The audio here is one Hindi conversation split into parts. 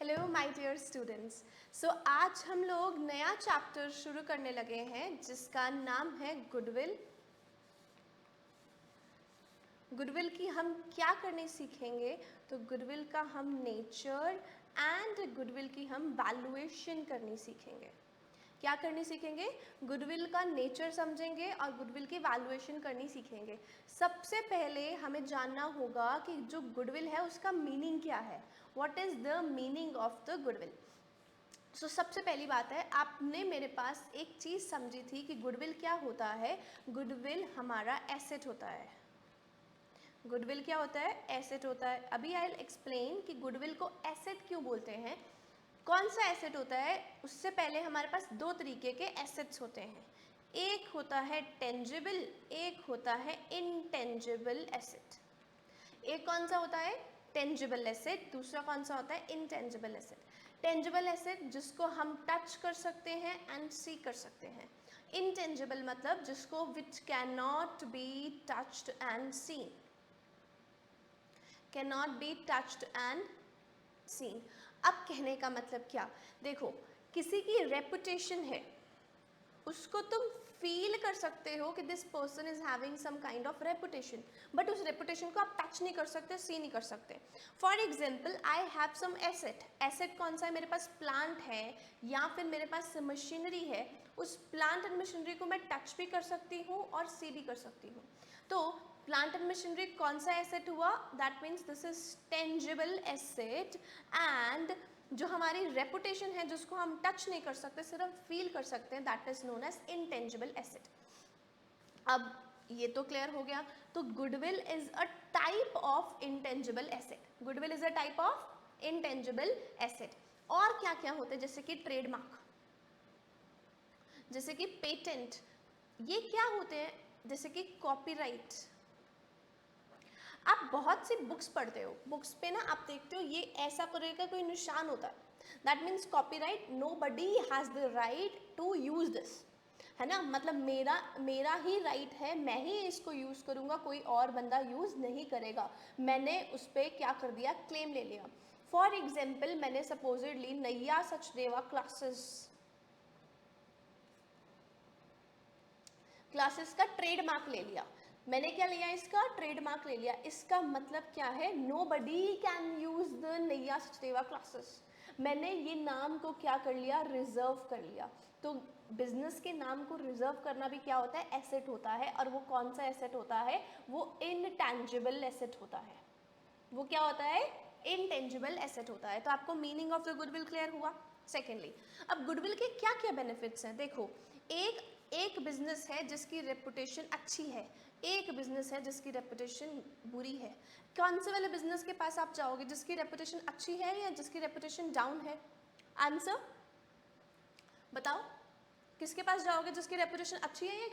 Hello my dear students. So आज हम लोग नया चैप्टर शुरू करने लगे हैं जिसका नाम है गुडविल। गुडविल की हम क्या करने सीखेंगे, तो गुडविल का हम नेचर एंड गुडविल की हम वैल्यूएशन करनी सीखेंगे। क्या करनी सीखेंगे? गुडविल का नेचर समझेंगे और गुडविल की वैल्यूएशन करनी सीखेंगे। सबसे पहले हमें जानना होगा कि जो गुडविल है उसका मीनिंग क्या है। What is the meaning of the goodwill? सबसे पहली बात है, आपने मेरे पास एक चीज़ समझी थी कि गुडविल क्या होता है। गुडविल हमारा एसेट होता है। गुडविल क्या होता है? एसेट होता है। अभी आई विल एक्सप्लेन कि गुडविल को एसेट क्यों बोलते हैं, कौन सा एसेट होता है। उससे पहले हमारे पास दो तरीके के एसेट्स होते हैं, एक होता है टेंजिबल, एक होता है इनटेंजिबल एसेट। एक कौन सा होता है? Tangible asset. दूसरा कौन सा होता है? Intangible asset. टेंजिबल एसेट जिसको हम टच कर सकते हैं एंड सी कर सकते हैं। इनटेंजिबल मतलब जिसको which can not be touched and seen, can not be touched and seen. अब कहने का मतलब क्या? देखो, किसी की रेपुटेशन है, उसको तुम फील कर सकते हो कि this person is having some kind of reputation, but उस रेपुटेशन को आप टच नहीं कर सकते, सी नहीं कर सकते। For example, I have some asset. Asset कौन सा है? मेरे पास प्लांट है या फिर मेरे पास मशीनरी है। उस प्लांट एंड मशीनरी को मैं टच भी कर सकती हूँ और सी भी कर सकती हूँ। तो प्लांट एंड मशीनरी कौन सा एसेट हुआ? That means this is tangible asset. And जो हमारी रेपुटेशन है जिसको हम टच नहीं कर सकते, सिर्फ फील कर सकते हैं, that is known as intangible asset. अब ये तो क्लियर हो गया। तो goodwill is a type of intangible asset. Goodwill is a type of intangible asset. और क्या क्या होते हैं? जैसे कि ट्रेडमार्क, जैसे कि पेटेंट, ये क्या होते हैं? जैसे कि कॉपीराइट। आप बहुत सी बुक्स पढ़ते हो, बुक्स पे ना आप देखते हो ये ऐसा तरह का कोई निशान होता है, that means copyright, nobody has the right to use this, है ना। मतलब मेरा ही राइट है, मैं ही इसको यूज़ करूँगा, कोई और बंदा यूज़ नहीं करेगा। मैंने उस पर क्या कर दिया? क्लेम ले लिया। फॉर एग्जाम्पल, मैंने सपोजिडली नैया सचदेवा क्लासेस का ट्रेडमार्क ले लिया। मैंने क्या लिया? इसका ट्रेडमार्क ले लिया। इसका मतलब क्या है? नोबडी कैन यूज द नैया सचदेवा क्लासेस। मैंने ये नाम को क्या कर लिया? रिजर्व कर लिया। तो बिजनेस के नाम को रिजर्व करना भी क्या होता है? एसेट होता है। और वो कौन सा एसेट होता है? वो इनटैंजिबल एसेट होता है। वो क्या होता है? इनटेंजिबल एसेट होता है। तो आपको meaning of the goodwill clear हुआ। सेकेंडली, अब गुडविल के क्या क्या बेनिफिट्स हैं? देखो, एक बिजनेस है जिसकी रेपुटेशन अच्छी है, एक बिजनेस है जिसकी रेपुटेशन बुरी है। कौन से वाले बिजनेस के पास आप जाओगे? जिसकी रेपुटेशन अच्छी है या जिसकी रेपुटेशन डाउन है? आंसर बताओ, किसके पास जाओगे? जिसकी रेपुटेशन अच्छी है या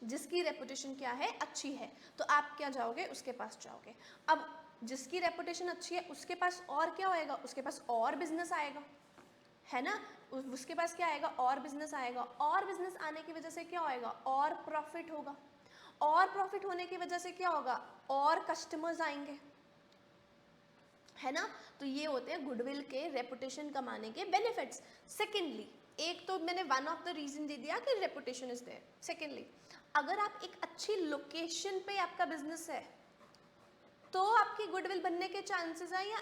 जिसकी रेपुटेशन क्या है? अच्छी है। तो आप क्या जाओगे? उसके पास जाओगे। अब जिसकी रेपुटेशन अच्छी है उसके पास और क्या होएगा? उसके पास और बिजनेस आएगा, है ना। उसके पास क्या आएगा? और बिजनेस आएगा। और बिजनेस आने की वजह से क्या होएगा? और प्रॉफिट होगा। और प्रॉफिट होने की वजह से क्या होगा? और कस्टमर्स आएंगे, है ना। तो ये होते हैं गुडविल के रेपुटेशन कमाने के बेनिफिट्स। सेकेंडली, एक तो मैंने वन ऑफ द रीजन दे दिया कि रेपुटेशन इज देयर। सेकेंडली, अगर आप एक अच्छी लोकेशन पे आपका बिजनेस है तो आपकी गुडविल बनने के चांसेस हैं, या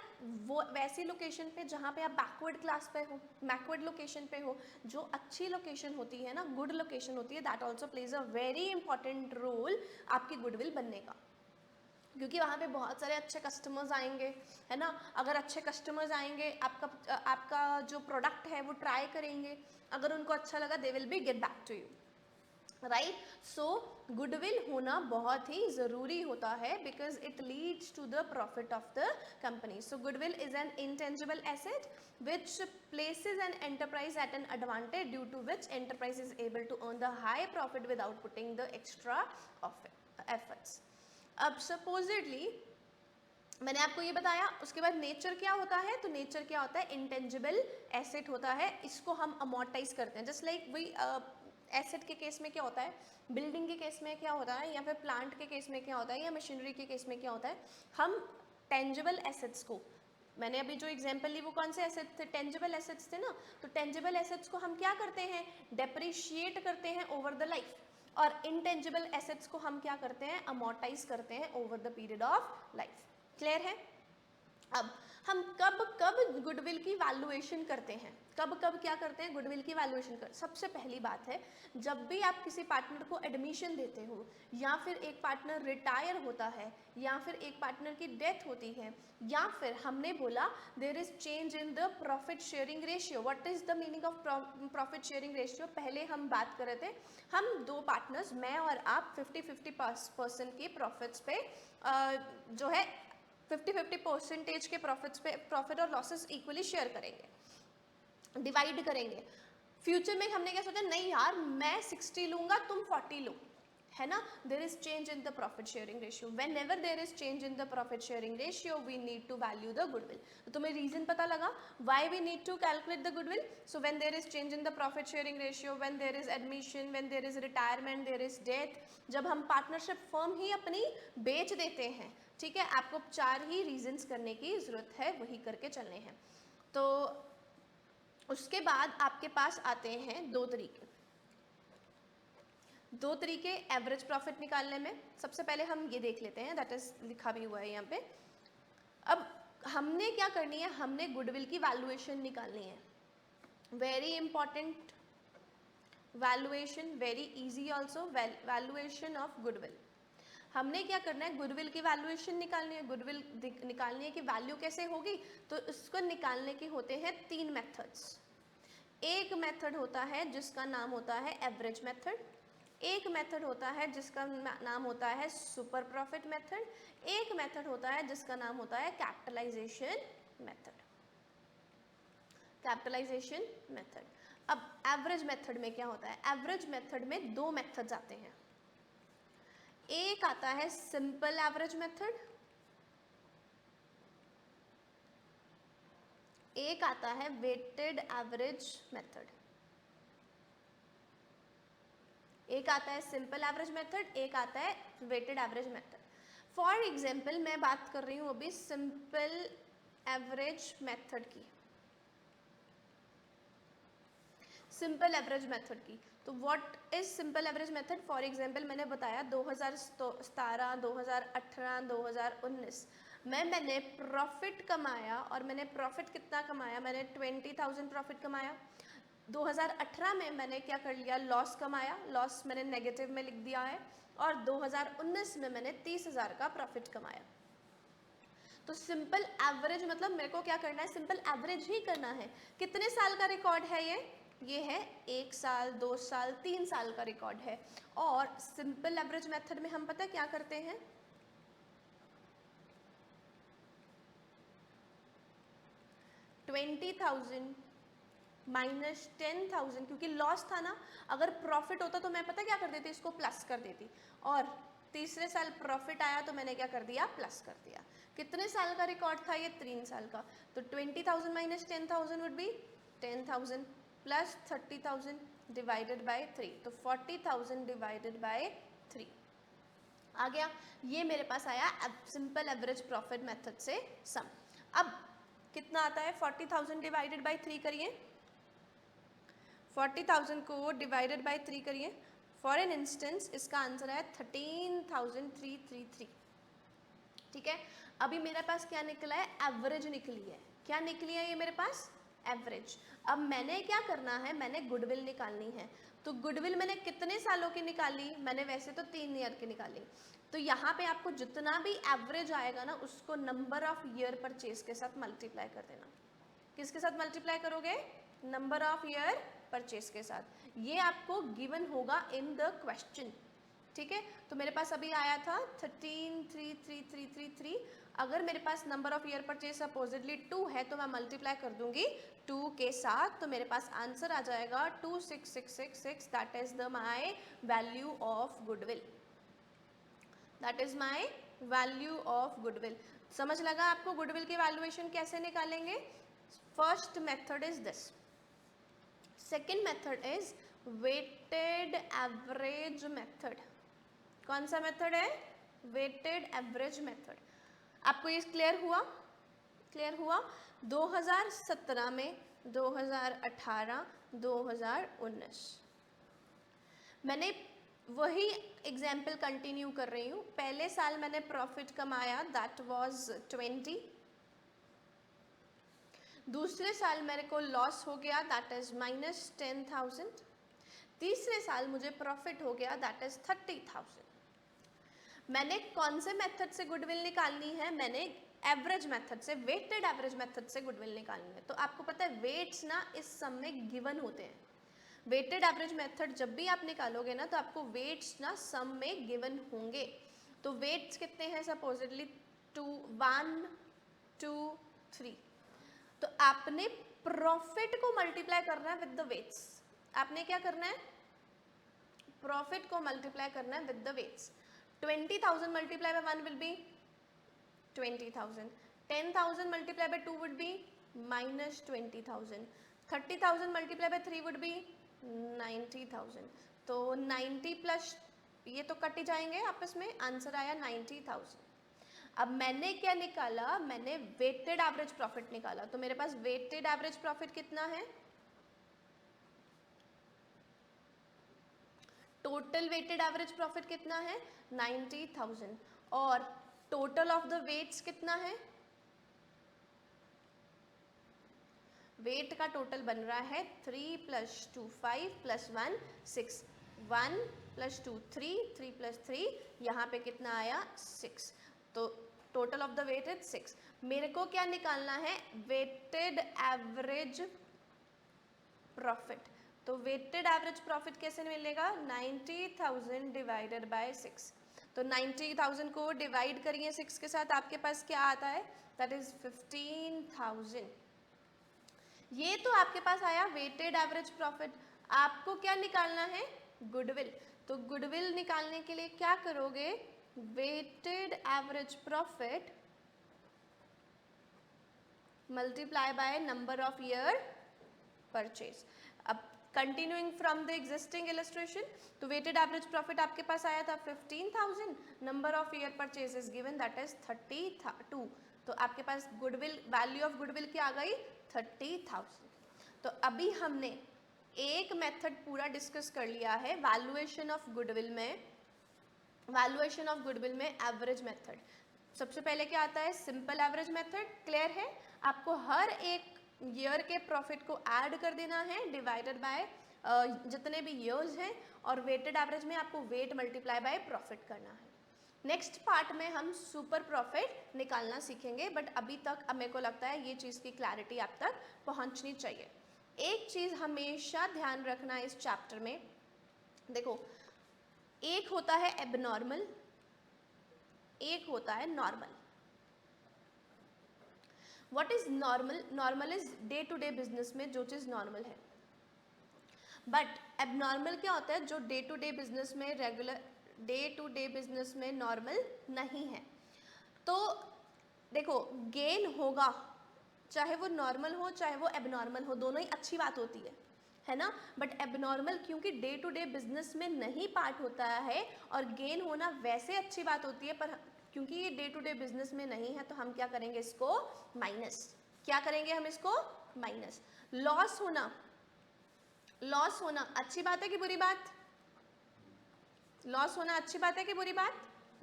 वो वैसी लोकेशन पे जहाँ पे आप बैकवर्ड क्लास पे हो, बैकवर्ड लोकेशन पे हो। जो अच्छी लोकेशन होती है ना, गुड लोकेशन होती है, that also plays a very important role आपकी गुडविल बनने का, क्योंकि वहाँ पे बहुत सारे अच्छे कस्टमर्स आएंगे, है ना। अगर अच्छे कस्टमर्स आएंगे, आपका जो प्रोडक्ट है वो ट्राई करेंगे, अगर उनको अच्छा लगा they will be get back to you, right. So goodwill होना बहुत ही ज़रूरी होता है because it leads to the profit of the company. So goodwill is an intangible asset which places an enterprise at an advantage due to which enterprise is able to earn the high profit without putting the extra efforts. अब सपोजिडली मैंने आपको ये बताया, उसके बाद नेचर क्या होता है? तो नेचर क्या होता है? इंटेंजिबल एसेट होता है। इसको हम अमोर्टाइज करते हैं, जस्ट लाइक वही एसेट के केस में क्या होता है, बिल्डिंग के केस में क्या होता है, या फिर प्लांट के केस में क्या होता है, या मशीनरी के केस में क्या होता है, हम टेंजिबल एसेट्स को मैंने अभी जो एग्जांपल ली वो कौन से एसेट थे, टेंजिबल एसेट्स थे ना। तो टेंजिबल एसेट्स को हम क्या करते हैं, डेप्रिशिएट करते हैं ओवर द लाइफ, और इनटेंजिबल एसेट्स को हम क्या करते हैं, अमोर्टाइज करते हैं over the period of life. Clear है? अब हम कब कब गुडविल की वैल्यूएशन करते हैं, कब कब क्या करते हैं, गुडविल की वैल्यूएशन कर। सबसे पहली बात है, जब भी आप किसी पार्टनर को एडमिशन देते हो, या फिर एक पार्टनर रिटायर होता है, या फिर एक पार्टनर की डेथ होती है, या फिर हमने बोला there is change in the profit sharing ratio. What is the meaning of profit sharing ratio? पहले हम बात कर रहे थे, हम दो पार्टनर्स, मैं और आप 50-50% की प्रॉफिट्स पे जो है 50-50 परसेंटेज के प्रॉफिट्स पे, प्रॉफिट और लॉसेस इक्वली शेयर करेंगे, डिवाइड करेंगे। फ्यूचर में हमने क्या सोचा, नहीं यार मैं 60 लूंगा तुम 40 लो, है ना। There is change in the profit sharing ratio. Whenever there is change in the profit sharing ratio we need to value the goodwill. तो तुम्हें रीजन पता लगा why we need to calculate the goodwill. So when there is change in the profit sharing ratio, when there is admission, when there is retirement, there is death, जब हम पार्टनरशिप फर्म ही अपनी बेच देते हैं, ठीक है, आपको 4 ही रीजंस करने की जरूरत है, वही करके चलने हैं। तो उसके बाद आपके पास आते हैं दो तरीके एवरेज प्रॉफिट निकालने में। सबसे पहले हम ये देख लेते हैं, दैट इज लिखा भी हुआ है यहाँ पे। अब हमने क्या करनी है, हमने गुडविल की वैल्यूएशन निकालनी है। Very important valuation, very easy also, valuation of goodwill. हमने क्या करना है, गुडविल की वैल्यूएशन निकालनी है। गुडविल निकालनी है कि वैल्यू कैसे होगी, तो इसको निकालने के होते हैं 3 मेथड्स। एक मेथड होता है जिसका नाम होता है एवरेज मेथड, एक मेथड होता है जिसका नाम होता है सुपर प्रॉफिट मेथड, एक मेथड होता है जिसका नाम होता है कैपिटलाइजेशन मेथड। Capitalization method. अब एवरेज मेथड में क्या होता है, एवरेज मेथड में 2 मेथड्स आते हैं। एक आता है सिंपल एवरेज मेथड, एक आता है वेटेड एवरेज मेथड। एक आता है सिंपल एवरेज मेथड, एक आता है weighted average method. For example मैं बात कर रही हूँ अभी सिंपल एवरेज मेथड की, सिंपल एवरेज मेथड की। तो what is simple average method? For example मैंने बताया 2017, 2018, 2019 में मैंने प्रॉफिट कमाया, और मैंने प्रॉफिट कितना कमाया, मैंने 20,000 प्रॉफिट कमाया। 2018 में मैंने क्या कर लिया, लॉस कमाया, लॉस मैंने नेगेटिव में लिख दिया है, और 2019 में मैंने 30,000 का प्रॉफिट कमाया। तो सिंपल एवरेज मतलब मेरे को क्या करना है, सिंपल एवरेज ही करना है। कितने साल का रिकॉर्ड है ये है 1 साल, 2 साल, 3 साल का रिकॉर्ड है। और सिंपल एवरेज मेथड में हम पता क्या करते हैं, 20,000 माइनस 10,000, क्योंकि लॉस था ना, अगर प्रॉफिट होता तो मैं पता क्या कर देती, इसको प्लस कर देती, और तीसरे साल प्रॉफिट आया तो मैंने क्या कर दिया, प्लस कर दिया। कितने साल का रिकॉर्ड था ये, 3 साल का। तो 20,000 minus 10,000 would be 10,000 plus 30,000 divided by 3, तो 40,000 डिवाइडेड बाय 3 आ गया। ये मेरे पास आया सिंपल एवरेज प्रॉफिट मेथड से सम। अब कितना आता है, 40,000 डिवाइडेड बाय 3 करिए, 40,000 को डिवाइडेड बाय 3 करिए। फॉर एन इंस्टेंस इसका आंसर है 13,333। ठीक है, अभी मेरे पास क्या निकला है, एवरेज निकली है। क्या निकली है ये मेरे पास, एवरेज। अब मैंने क्या करना है, मैंने गुडविल निकालनी है। तो गुडविल मैंने कितने सालों की निकाली, मैंने वैसे तो 3 ईयर की निकाली। तो यहाँ पे आपको जितना भी एवरेज आएगा ना, उसको नंबर ऑफ ईयर परचेज के साथ मल्टीप्लाई कर देना। किसके साथ मल्टीप्लाई करोगे, नंबर ऑफ ईयर परचेज के साथ। ये आपको गिवन होगा इन द क्वेश्चन। ठीक है, तो मेरे पास अभी आया था 13,33333। अगर मेरे पास number of year purchase supposedly 2 है तो मैं मल्टीप्लाई कर दूंगी 2 के साथ, तो मेरे पास आंसर आ जाएगा 266666। That is the my value of goodwill, that is my value of goodwill. समझ लगा आपको गुडविल की वैल्यूएशन कैसे निकालेंगे? First method is this. Second method is weighted average method. कौन सा मेथड है, वेटेड एवरेज मेथड। आपको ये क्लियर हुआ? क्लियर हुआ? 2017 में, 2018, 2019 मैंने वही एग्जाम्पल कंटिन्यू कर रही हूँ। पहले साल मैंने प्रॉफिट कमाया, दैट वाज 20। दूसरे साल मेरे को लॉस हो गया, दैट इज -10,000। तीसरे साल मुझे प्रॉफिट हो गया, दैट इज 30,000। मैंने कौन से मेथड से गुडविल निकालनी है? मैंने एवरेज मेथड से, वेटेड एवरेज मेथड से गुडविल निकालनी है। तो आपको पता है वेट्स ना इस सम में गिवन होते हैं। वेटेड एवरेज मेथड जब भी आप निकालोगे ना तो आपको वेट्स ना सम में गिवन होंगे। तो वेट्स कितने हैं? सपोजिटली 2, 1, 2, 3। तो आपने प्रॉफिट को मल्टीप्लाई करना है विद द वेट्स। आपने क्या करना है? प्रॉफिट को मल्टीप्लाई करना है with the weights. 20,000 multiply by 1 will be 20,000। 10,000 multiply by 2 would be -20,000। 30,000 multiply by 3 would be 90,000। तो 90 प्लस ये तो कट ही जाएंगे आपस में, आंसर आया 90,000। अब मैंने क्या निकाला? मैंने वेटेड एवरेज प्रॉफिट निकाला। तो मेरे पास वेटेड एवरेज प्रॉफिट कितना है? टोटल वेटेड एवरेज प्रॉफिट कितना है? 90,000। और टोटल ऑफ द वेट्स कितना है? वेट का टोटल बन रहा है 3 + 2 5 + 1 6। 1 + 2 3, 3 + 3 यहाँ पे कितना आया? 6। तो total of the weight is 6। मेरे को क्या निकालना है? Weighted average profit. तो वेटेड एवरेज प्रॉफिट कैसे मिलेगा? 90,000 डिवाइडेड बाय 6। तो 90,000 को डिवाइड करिए 6 के साथ, आपके पास क्या आता है? That is 15,000। ये तो आपके पास आया वेटेड एवरेज प्रॉफिट। आपको क्या निकालना है? गुडविल। तो गुडविल निकालने के लिए क्या करोगे? Weighted average profit multiply by number of year purchase. अब continuing from the existing illustration, तो वेटेड एवरेज प्रॉफिट आपके पास आया था 15,000, number of year purchase is given that is 32। तो आपके पास गुडविल, वैल्यू ऑफ गुडविल क्या आ गई? 30,000। तो अभी हमने एक मेथड पूरा डिस्कस कर लिया है वैल्यूएशन ऑफ गुडविल में। वैल्यूएशन ऑफ गुडविल में एवरेज मेथड। सबसे पहले क्या आता है? Simple average method. क्लियर है? आपको हर एक ईयर के प्रॉफिट को ऐड कर देना है डिवाइडेड बाय जितने भी ईयर्स हैं, और वेटेड एवरेज में आपको वेट मल्टीप्लाई बाय प्रॉफिट करना है। नेक्स्ट पार्ट में हम सुपर प्रॉफिट निकालना सीखेंगे, बट अभी तक मेरे को लगता है ये चीज़ की क्लैरिटी आप तक पहुंचनी चाहिए। एक चीज़ हमेशा ध्यान रखना इस चैप्टर में, देखो एक होता है एबनॉर्मल, एक होता है normal. What is normal? Normal is day to day business में जो चीज़ नॉर्मल है। बट एबनॉर्मल क्या होता है? जो डे टू डे बिजनेस में, regular day to day business में नॉर्मल नहीं है। तो देखो गेन होगा, चाहे वो नॉर्मल हो चाहे वो एबनॉर्मल हो, दोनों ही अच्छी बात होती है ना। बट एबनॉर्मल क्योंकि डे टू डे बिजनेस में नहीं पार्ट होता है, और गेन होना वैसे अच्छी बात होती है, पर क्योंकि ये डे टू डे बिजनेस में नहीं है तो हम क्या करेंगे? इसको माइनस। क्या करेंगे हम? इसको माइनस। लॉस होना, लॉस होना अच्छी बात है कि बुरी बात? लॉस होना अच्छी बात है कि बुरी बात?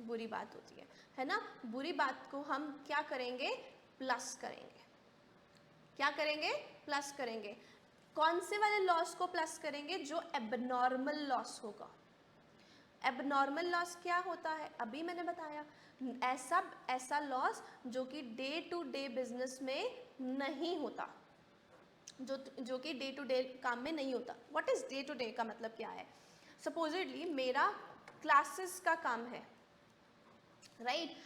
बुरी बात होती है ना। बुरी बात को हम क्या करेंगे? प्लस करेंगे। क्या करेंगे? प्लस करेंगे। कौन से वाले लॉस को प्लस करेंगे? जो एबनॉर्मल लॉस होगा। एबनॉर्मल लॉस क्या होता है? अभी मैंने बताया, ऐसा लॉस जो कि डे टू डे बिजनेस में नहीं होता, जो कि डे टू डे काम में नहीं होता। What is day to day का मतलब क्या है? सपोजिटली मेरा क्लासेस का काम है, right?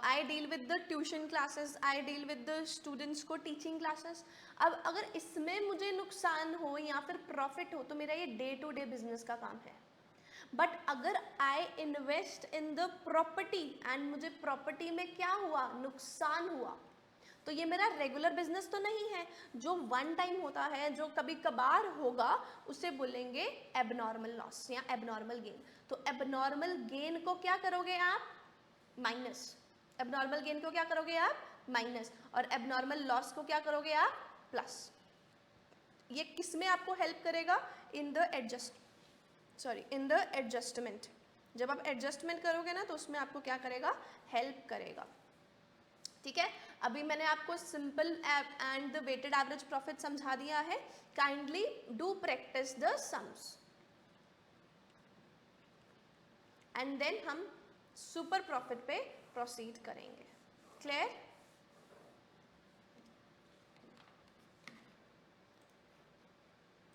I deal with the tuition classes, I deal with the students को टीचिंग क्लासेस। अब अगर इसमें मुझे नुकसान हो या फिर प्रॉफिट हो तो मेरा ये डे टू डे बिजनेस का काम है। बट अगर I invest in the property and मुझे प्रॉपर्टी में क्या हुआ? नुकसान हुआ, तो ये मेरा रेगुलर बिजनेस तो नहीं है। जो वन टाइम होता है, जो कभी कभार होगा, उसे बोलेंगे एबनॉर्मल लॉस या एबनॉर्मल गेन। तो एबनॉर्मल गेन को क्या करोगे आप? माइनस। एबनॉर्मल गेन को क्या करोगे आप? माइनस, और एबनॉर्मल लॉस को क्या करोगे आप, प्लस। ये किस में आपको हेल्प करेगा, इन द एडजस्टमेंट। जब आप एडजस्टमेंट करोगे ना तो उसमें आपको क्या करेगा, हेल्प करेगा। ठीक है, अभी मैंने आपको simple and the weighted average profit समझा दिया है। Kindly do practice the sums and then हम सुपर प्रॉफिट पे प्रोसीड करेंगे। क्लियर?